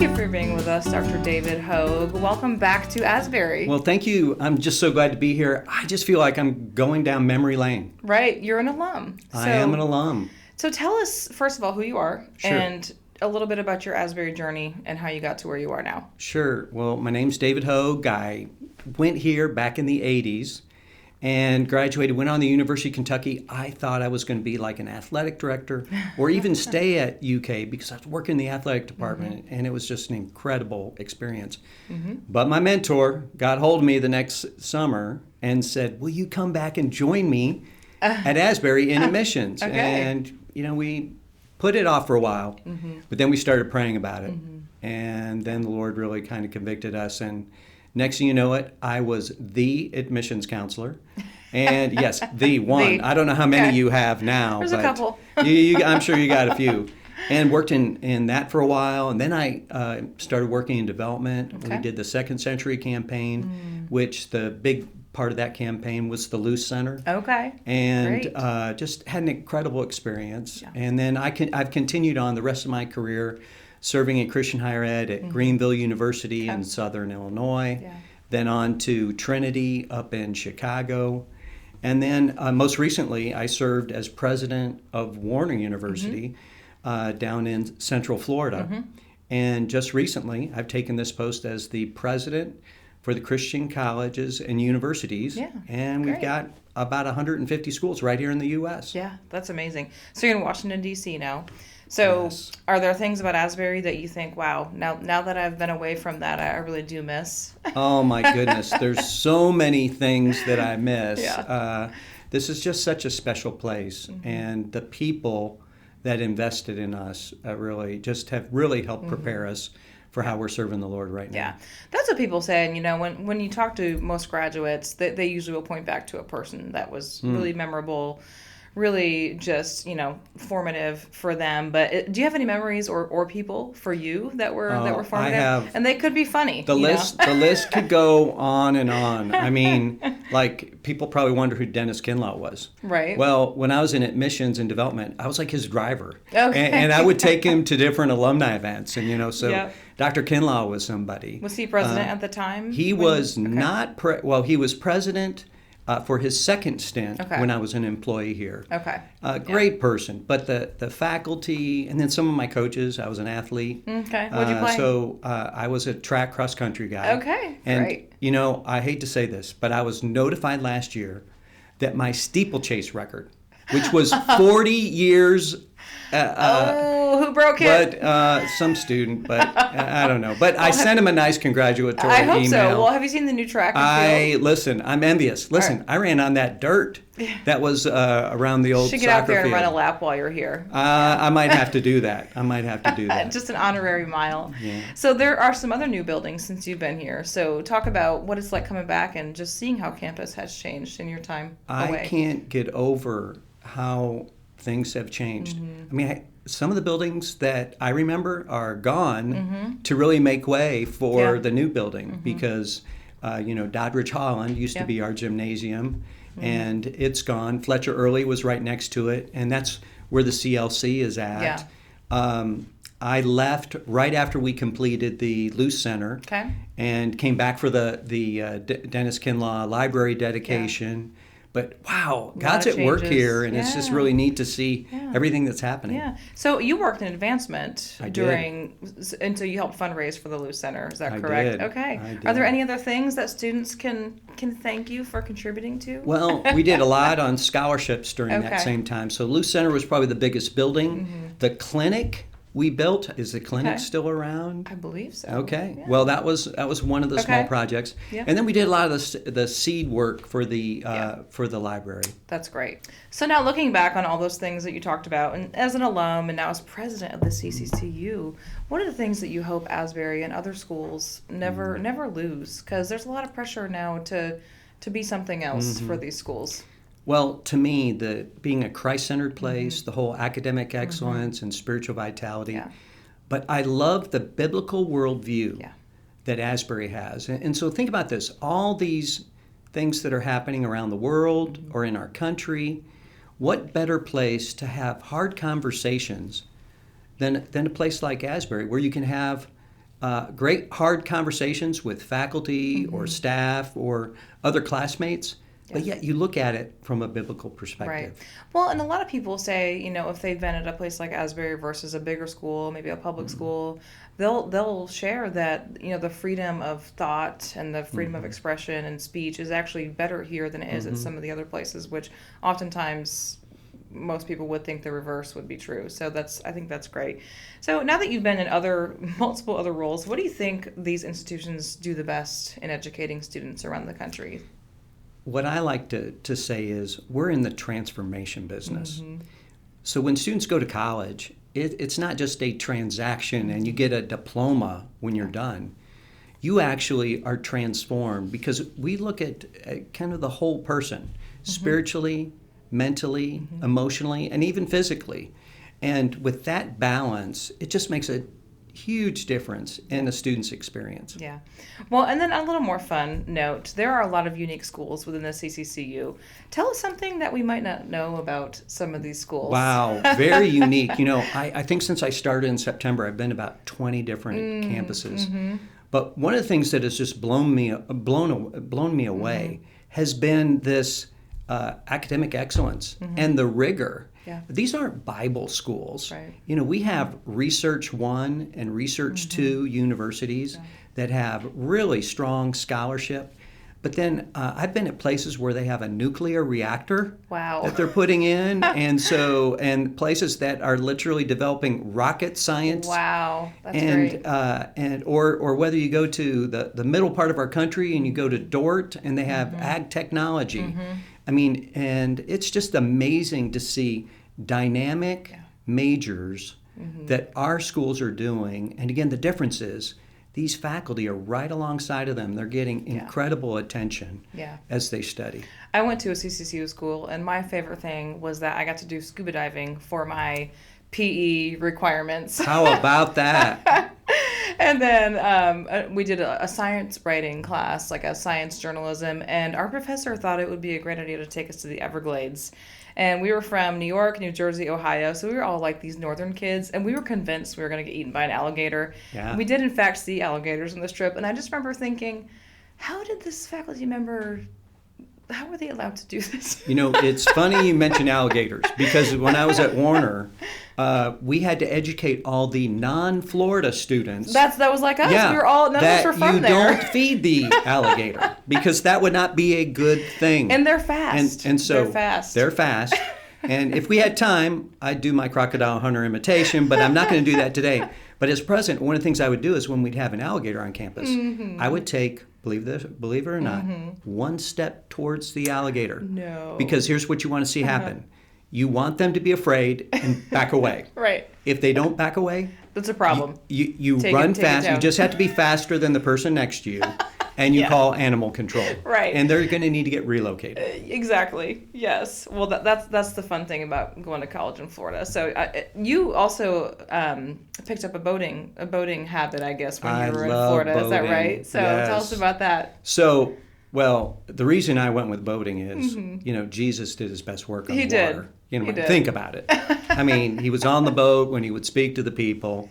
Thank you for being with us, Dr. David Hoag. Welcome back to Asbury. Well, thank you. I'm just so glad to be here. I just feel like I'm going down memory lane. Right, you're an alum. I am an alum. So tell us, first of all, who you are, Sure. and a little bit about your Asbury journey and how you got to where you are now. Sure. Well, my name's David Hoag. I went here back in the 80s and graduated, went on to the University of Kentucky. I thought I was going to be like an athletic director or even stay at UK because I was working in the athletic department, and it was just an incredible experience. But my mentor got hold of me the next summer and said, will you come back and join me at Asbury in admissions? Okay. And, we put it off for a while, but then we started praying about it. And then the Lord really kind of convicted us. And next thing you know it, I was the admissions counselor. And yes, the one. I don't know how many you have now. There's but a couple. I'm sure you got a few. And worked in that for a while. And then I started working in development. Okay. We did the Second Century campaign, which the big part of that campaign was the Luce Center. Okay. And Great. just had an incredible experience. Yeah. And then I've continued on the rest of my career serving in Christian higher ed at Greenville University in Southern Illinois, then on to Trinity up in Chicago. And then most recently, I served as president of Warner University down in Central Florida. And just recently, I've taken this post as the president for the Christian colleges and universities. Yeah, and we've great. got about 150 schools right here in the U.S. Yeah, that's amazing. So you're in Washington, D.C. now. So Yes. Are there things about Asbury that you think, wow, now that I've been away from that, I really do miss? Oh my goodness, there's so many things that I miss. Yeah. This is just such a special place, and the people that invested in us really have helped prepare us for how we're serving the Lord right now. Yeah, that's what people say. And when you talk to most graduates, they usually will point back to a person that was really memorable, really just formative for them. But do you have any memories or people for you that were formative? I have. And they could be funny. The list could go on and on. I mean, like, people probably wonder who Dennis Kinlaw was. Right. Well, when I was in admissions and development, I was like his driver. Okay. And I would take him to different alumni events. And, so Yep. Dr. Kinlaw was somebody. Was he president at the time? He was not, he was president for his second stint when I was an employee here. Okay. Great person. But the faculty, and then some of my coaches, I was an athlete. Okay. What'd you play? So I was a track cross-country guy. Okay, and, great. I hate to say this, but I was notified last year that my steeplechase record, which was 40 years... who broke it? But some student, but I don't know. But I sent him a nice congratulatory I hope email. so. Well, have you seen the new track and field? Listen, I'm envious. Listen, Right. I ran on that dirt that was around the old Should soccer get out there and field. run a lap while you're here. I might have to do that. Just an honorary mile. Yeah. So there are some other new buildings since you've been here. So talk about what it's like coming back and just seeing how campus has changed in your time away. I can't get over how things have changed. I mean, some of the buildings that I remember are gone to really make way for the new building because, Doddridge Holland used to be our gymnasium, and it's gone. Fletcher Early was right next to it, and that's where the CLC is at. Yeah. I left right after we completed the Luce Center and came back for the Dennis Kinlaw Library dedication. But wow, God's at work here, and it's just really neat to see everything that's happening. Yeah. So you worked in advancement did. until you helped fundraise for the Luce Center. Is that I correct? did. Okay. I did. Are there any other things that students can thank you for contributing to? Well, we did a lot on scholarships during Okay. that same time. So Luce Center was probably the biggest building. The clinic we built, is the clinic still around? I believe so. Okay. Yeah. Well, that was one of the small projects. Yeah. And then we did a lot of the seed work for the library. That's great. So now looking back on all those things that you talked about, and as an alum and now as president of the CCCU, what are the things that you hope Asbury and other schools never lose? Because there's a lot of pressure now to be something else for these schools. Well, to me, being a Christ-centered place, the whole academic excellence and spiritual vitality. Yeah. But I love the biblical worldview that Asbury has. And so think about this. All these things that are happening around the world or in our country, what better place to have hard conversations than a place like Asbury, where you can have great hard conversations with faculty or staff or other classmates. But yet you look at it from a biblical perspective. Right. Well, and a lot of people say, if they've been at a place like Asbury versus a bigger school, maybe a public school, they'll share that, the freedom of thought and the freedom of expression and speech is actually better here than it is at some of the other places, which oftentimes most people would think the reverse would be true. So I think that's great. So now that you've been in multiple other roles, what do you think these institutions do the best in educating students around the country? What I like to say is we're in the transformation business. So when students go to college, it's not just a transaction and you get a diploma when you're done. You actually are transformed because we look at kind of the whole person, spiritually, mentally, emotionally, and even physically. And with that balance, it just makes a huge difference in a student's experience. Yeah. Well, and then a little more fun note, there are a lot of unique schools within the CCCU. Tell us something that we might not know about some of these schools. Wow, very unique. I think since I started in September, I've been about 20 different campuses. But one of the things that has just blown me away has been this academic excellence and the rigor. Yeah. These aren't Bible schools. Right. We have Research 1 and Research 2 universities that have really strong scholarship. But then I've been at places where they have a nuclear reactor that they're putting in, and places that are literally developing rocket science. Wow, that's great. Or whether you go to the middle part of our country and you go to Dort and they have ag technology. I mean, and it's just amazing to see dynamic majors that our schools are doing. And again, the difference is these faculty are right alongside of them. They're getting incredible attention as they study. I went to a CCCU school, and my favorite thing was that I got to do scuba diving for my PE requirements. How about that? And then we did a science writing class, like a science journalism, and our professor thought it would be a great idea to take us to the Everglades. And we were from New York, New Jersey, Ohio, so we were all like these northern kids, and we were convinced we were going to get eaten by an alligator. Yeah. We did, in fact, see alligators on this trip, and I just remember thinking, how did this faculty member... how were they allowed to do this? It's funny you mention alligators because when I was at Warner, we had to educate all the non-Florida students. That was like us. Yeah, We were all, none of us were from there. That you don't feed the alligator because that would not be a good thing. And they're fast. And so They're fast. And if we had time, I'd do my crocodile hunter imitation, but I'm not going to do that today. But as president, one of the things I would do is when we'd have an alligator on campus, I would take, believe it or not, one step towards the alligator. No. Because here's what you want to see happen. You want them to be afraid and back away. Right. If they don't back away, that's a problem. You run fast. You just have to be faster than the person next to you. And you call animal control. Right. And they're going to need to get relocated. Exactly. Yes. Well, that's the fun thing about going to college in Florida. So you also picked up a boating habit, I guess, when you were in Florida. Boating. Is that right? So tell us about that. So, well, the reason I went with boating is, Jesus did his best work on the water. He did. Think about it. I mean, he was on the boat when he would speak to the people.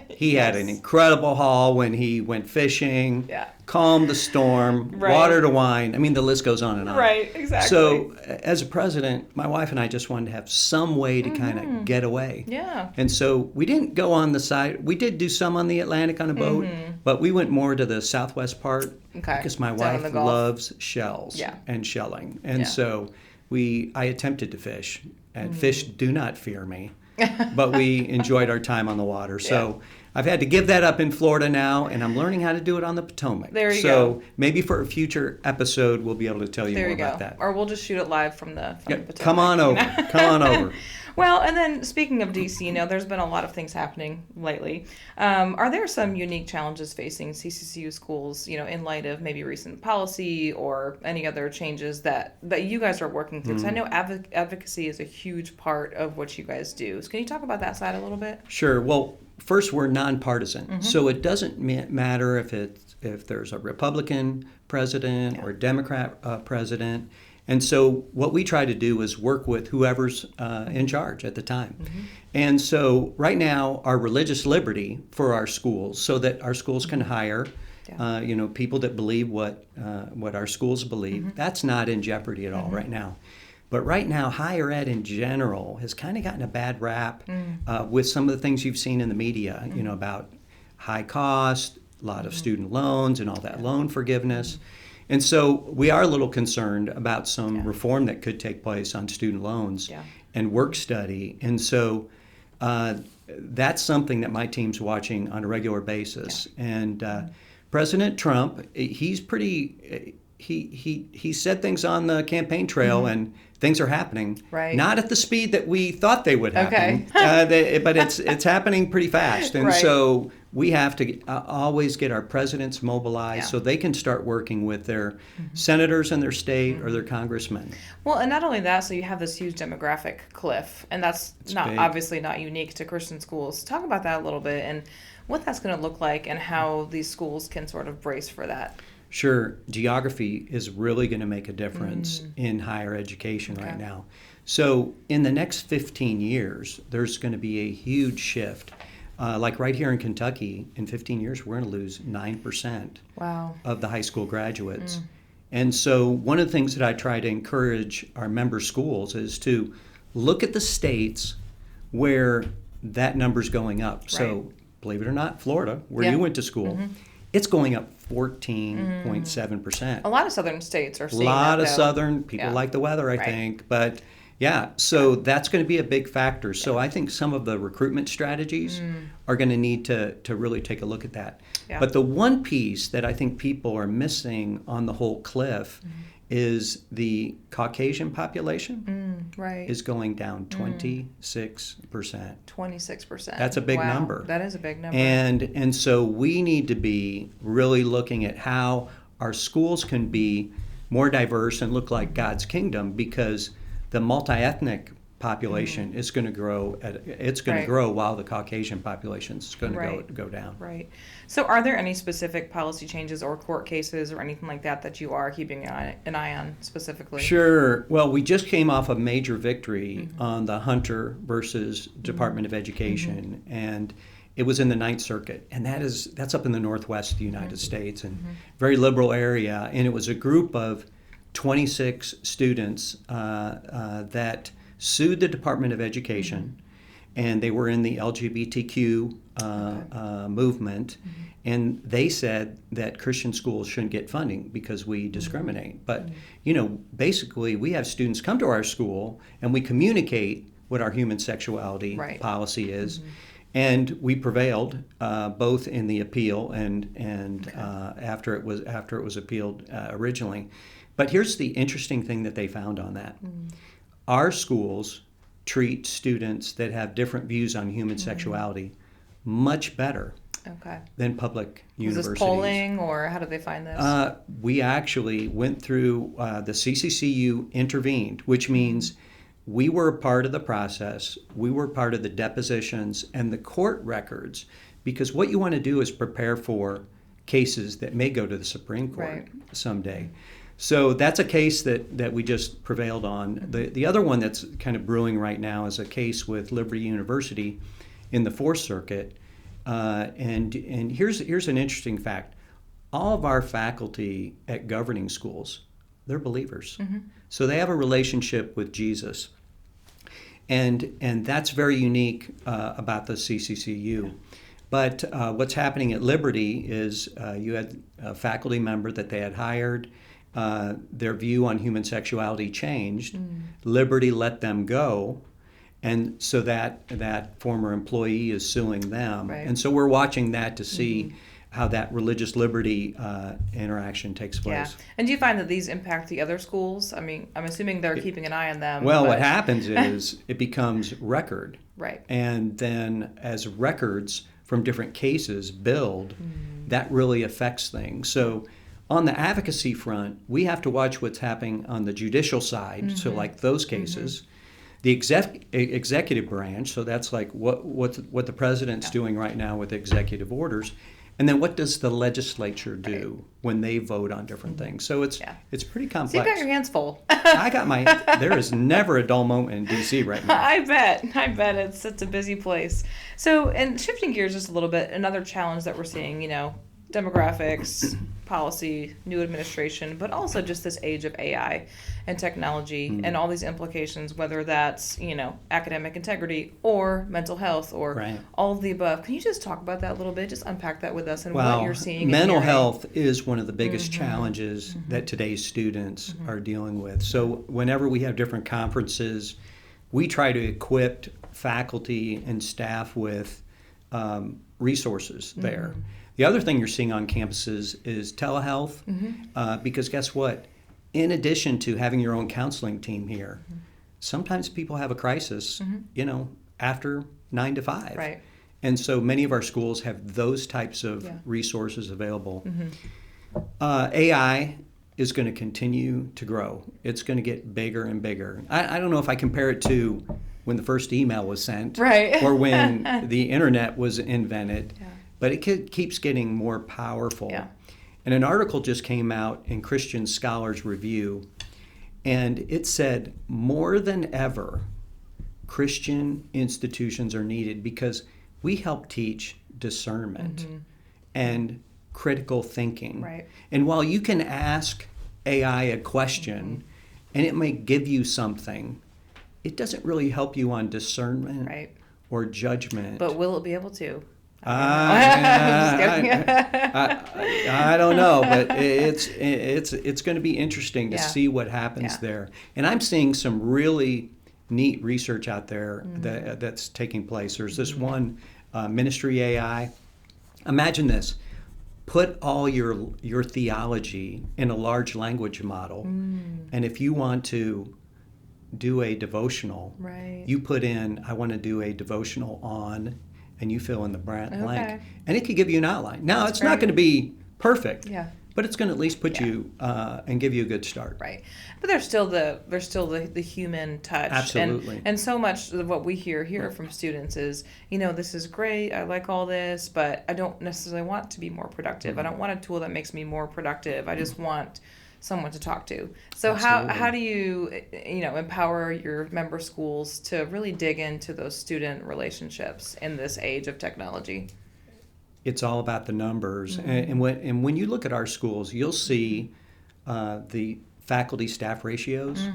He had an incredible haul when he went fishing, calmed the storm, water to wine. I mean, the list goes on and on. Right, exactly. So as a president, my wife and I just wanted to have some way to kind of get away. Yeah. And so we didn't go on the side. We did do some on the Atlantic on a boat, but we went more to the southwest part because my wife loves shells and shelling. And so I attempted to fish, and fish do not fear me, but we enjoyed our time on the water. So I've had to give that up in Florida now, and I'm learning how to do it on the Potomac. There you go. So maybe for a future episode, we'll be able to tell you more about that. Or we'll just shoot it live from the Potomac. Come on over. Come on over. Well, and then speaking of DC, there's been a lot of things happening lately. Are there some unique challenges facing CCCU schools, in light of maybe recent policy or any other changes that you guys are working through? Because I know advocacy is a huge part of what you guys do. So can you talk about that side a little bit? Sure. Well, first, we're nonpartisan. So it doesn't matter if there's a Republican president or Democrat president. And so what we try to do is work with whoever's in charge at the time. And so right now, our religious liberty for our schools, so that our schools can hire people that believe what our schools believe, that's not in jeopardy at all right now. But right now, higher ed in general has kind of gotten a bad rap with some of the things you've seen in the media, about high cost, a lot of student loans and all that loan forgiveness. And so we are a little concerned about some reform that could take place on student loans and work study. And so that's something that my team's watching on a regular basis. And President Trump, he's pretty, he said things on the campaign trail and things are happening. Right. Not at the speed that we thought they would happen, but it's happening pretty fast. And so we have to always get our presidents mobilized so they can start working with their senators in their state or their congressmen. Well, and not only that, so you have this huge demographic cliff, and that's obviously not unique to Christian schools. Talk about that a little bit and what that's going to look like and how these schools can sort of brace for that. Sure. Geography is really going to make a difference in higher education right now. So in the next 15 years, there's going to be a huge shift. Like right here in Kentucky, in 15 years, we're going to lose 9% of the high school graduates. And so one of the things that I try to encourage our member schools is to look at the states where that number's going up. Right. So believe it or not, Florida, where you went to school, it's going up 14.7%. A lot of southern states are seeing that, A lot of southern people like the weather, I think. But so that's going to be a big factor. So I think some of the recruitment strategies are going to need to really take a look at that. But the one piece that I think people are missing on the whole cliff is the Caucasian population is going down 26%. 26%. That's a big number. That is a big number. And so we need to be really looking at how our schools can be more diverse and look like God's kingdom, because the multi-ethnic population is going to grow. It's going to grow while the Caucasian population is going to go down. Right. So are there any specific policy changes or court cases or anything like that you are keeping an eye on specifically? Sure. Well, we just came off a major victory on the Hunter versus Department of Education, and it was in the Ninth Circuit, and that's up in the Northwest of the United States, and very liberal area, and it was a group of 26 students that sued the Department of Education, and they were in the LGBTQ movement, and they said that Christian schools shouldn't get funding because we discriminate. But, basically we have students come to our school and we communicate what our human sexuality policy is. And we prevailed both in the appeal and after it was appealed originally. But here's the interesting thing that they found on that. Our schools treat students that have different views on human sexuality much better than public universities. Was this polling, or how did they find this? We actually went through the CCCU intervened, which means we were a part of the process. We were part of the depositions and the court records, because what you want to do is prepare for cases that may go to the Supreme Court someday. So that's a case that we just prevailed on. The other one that's kind of brewing right now is a case with Liberty University in the Fourth Circuit. And here's an interesting fact. All of our faculty at governing schools, they're believers. So they have a relationship with Jesus. And that's very unique about the CCCU. But what's happening at Liberty is you had a faculty member that they had hired. Their view on human sexuality changed. Liberty let them go, and so that former employee is suing them. And so we're watching that to see how that religious liberty interaction takes place. And do you find that these impact the other schools? I mean, I'm assuming they're keeping an eye on them. Well, what happens is it becomes record. Right. And then as records from different cases build, that really affects things. So on the advocacy front, we have to watch what's happening on the judicial side. So like those cases, the executive branch, so that's like what the president's doing right now with executive orders. And then what does the legislature do when they vote on different things? So it's pretty complex. So you've got your hands full. There is never a dull moment in D.C. right now. I bet it's a busy place. So, and shifting gears just a little bit, another challenge that we're seeing, demographics, policy, new administration, but also just this age of AI and technology and all these implications, whether that's, academic integrity or mental health or all of the above. Can you just talk about that a little bit? Just unpack that with us and what you're seeing. Mental health is one of the biggest challenges that today's students are dealing with. So whenever we have different conferences, we try to equip faculty and staff with resources there. The other thing you're seeing on campuses is telehealth, because guess what? In addition to having your own counseling team here, sometimes people have a crisis, after 9 to 5. Right. And so many of our schools have those types of resources available. AI is going to continue to grow. It's going to get bigger and bigger. I don't know if I compare it to when the first email was sent or when the internet was invented. But it keeps getting more powerful. Yeah. And an article just came out in Christian Scholars Review, and it said more than ever, Christian institutions are needed because we help teach discernment and critical thinking. Right. And while you can ask AI a question and it may give you something, it doesn't really help you on discernment or judgment. But will it be able to? I don't know, but it's going to be interesting to see what happens there. And I'm seeing some really neat research out there that's taking place. There's this one ministry AI. Imagine this. Put all your theology in a large language model, and if you want to do a devotional, you put in, I want to do a devotional on, and you fill in the blank, and it could give you an outline. Now, it's not going to be perfect, but it's going to at least put you and give you a good start. Right, but there's still the human touch. Absolutely. And so much of what we hear from students is, this is great, I like all this, but I don't necessarily want to be more productive. I don't want a tool that makes me more productive. I just want someone to talk to. So how do you empower your member schools to really dig into those student relationships in this age of technology? It's all about the numbers. And when you look at our schools, you'll see the faculty staff ratios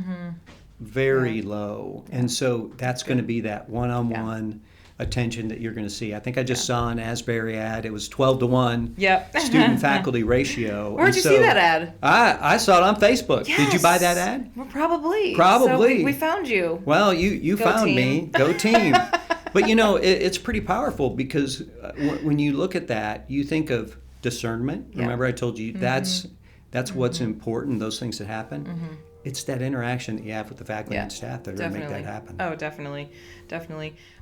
very low. And so that's going to be that one-on-one attention that you're going to see. I think I just saw an Asbury ad. It was 12-to-1 student faculty ratio. Where'd you see that ad? I saw it on Facebook. Yes. Did you buy that ad? Well, probably. So we found you. Well, you found me. Go team. But it's pretty powerful because when you look at that, you think of discernment. Remember I told you that's what's important, those things that happen. It's that interaction that you have with the faculty and staff that are going to make that happen. Oh, definitely.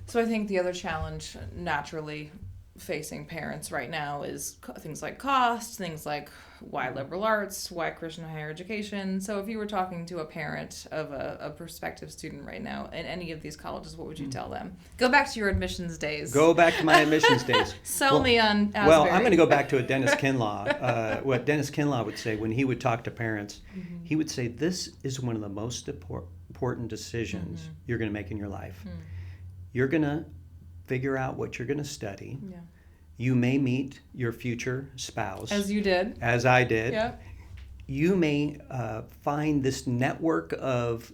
So I think the other challenge naturally facing parents right now is things like cost, things like why liberal arts, why Christian higher education. So if you were talking to a parent of a prospective student right now in any of these colleges, what would you tell them? Go back to your admissions days. Go back to my admissions days. Sell me on Asbury. Well, I'm going to go back to Dennis Kinlaw. What Dennis Kinlaw would say when he would talk to parents, he would say, this is one of the most important decisions you're going to make in your life. You're going to figure out what you're going to study. Yeah. You may meet your future spouse. As you did. As I did. Yeah. You may find this network of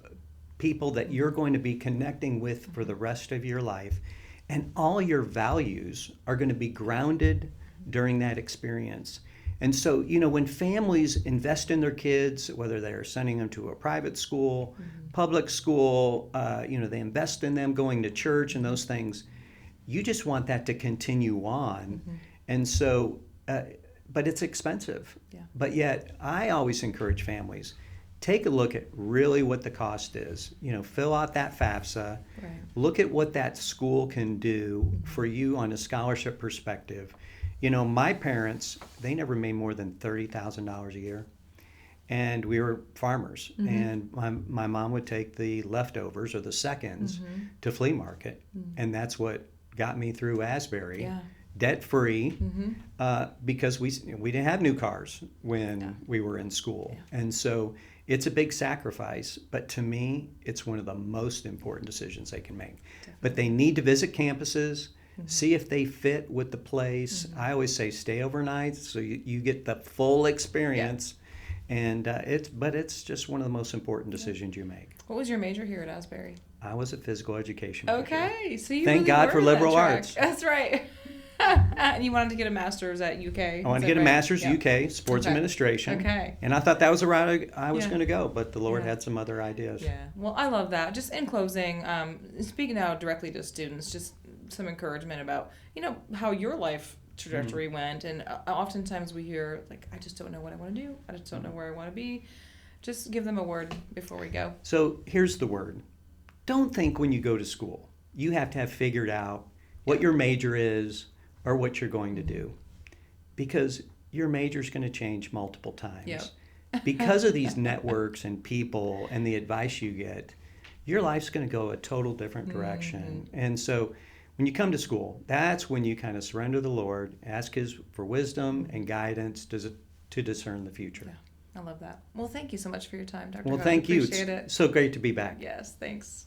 people that you're going to be connecting with for the rest of your life. And all your values are going to be grounded during that experience. And so, when families invest in their kids, whether they're sending them to a private school, public school, they invest in them going to church and those things, you just want that to continue on. And so, but it's expensive. Yeah. But yet, I always encourage families, take a look at really what the cost is. Fill out that FAFSA. Right. Look at what that school can do for you on a scholarship perspective. My parents, they never made more than $30,000 a year. And we were farmers. And my mom would take the leftovers or the seconds to flea market. And that's what got me through Asbury debt-free, because we didn't have new cars when we were in school. Yeah. And so it's a big sacrifice, but to me, it's one of the most important decisions they can make. Definitely. But they need to visit campuses, see if they fit with the place. I always say stay overnight so you get the full experience. And it's just one of the most important decisions you make. What was your major here at Asbury? I was a physical education major. Okay, so you Thank really God were for in that liberal track. arts. That's right. And you wanted to get a master's at UK. I wanted to get a master's UK, sports administration. Okay. And I thought that was the route I was going to go, but the Lord Yeah. had some other ideas. Yeah. Well, I love that. Just in closing, speaking now directly to students, just some encouragement about, how your life trajectory went. And oftentimes we hear, like, I just don't know what I want to do. I just don't know where I want to be. Just give them a word before we go. So here's the word. Don't think when you go to school, you have to have figured out what your major is or what you're going to do. Because your major is going to change multiple times. Yep. Because of these networks and people and the advice you get, your life's going to go a total different direction. And so when you come to school, that's when you kind of surrender to the Lord, ask for wisdom and guidance to discern the future. Yeah, I love that. Well, thank you so much for your time, Dr. Well, Hoag. thank you. Appreciate it. So great to be back. Yes, thanks.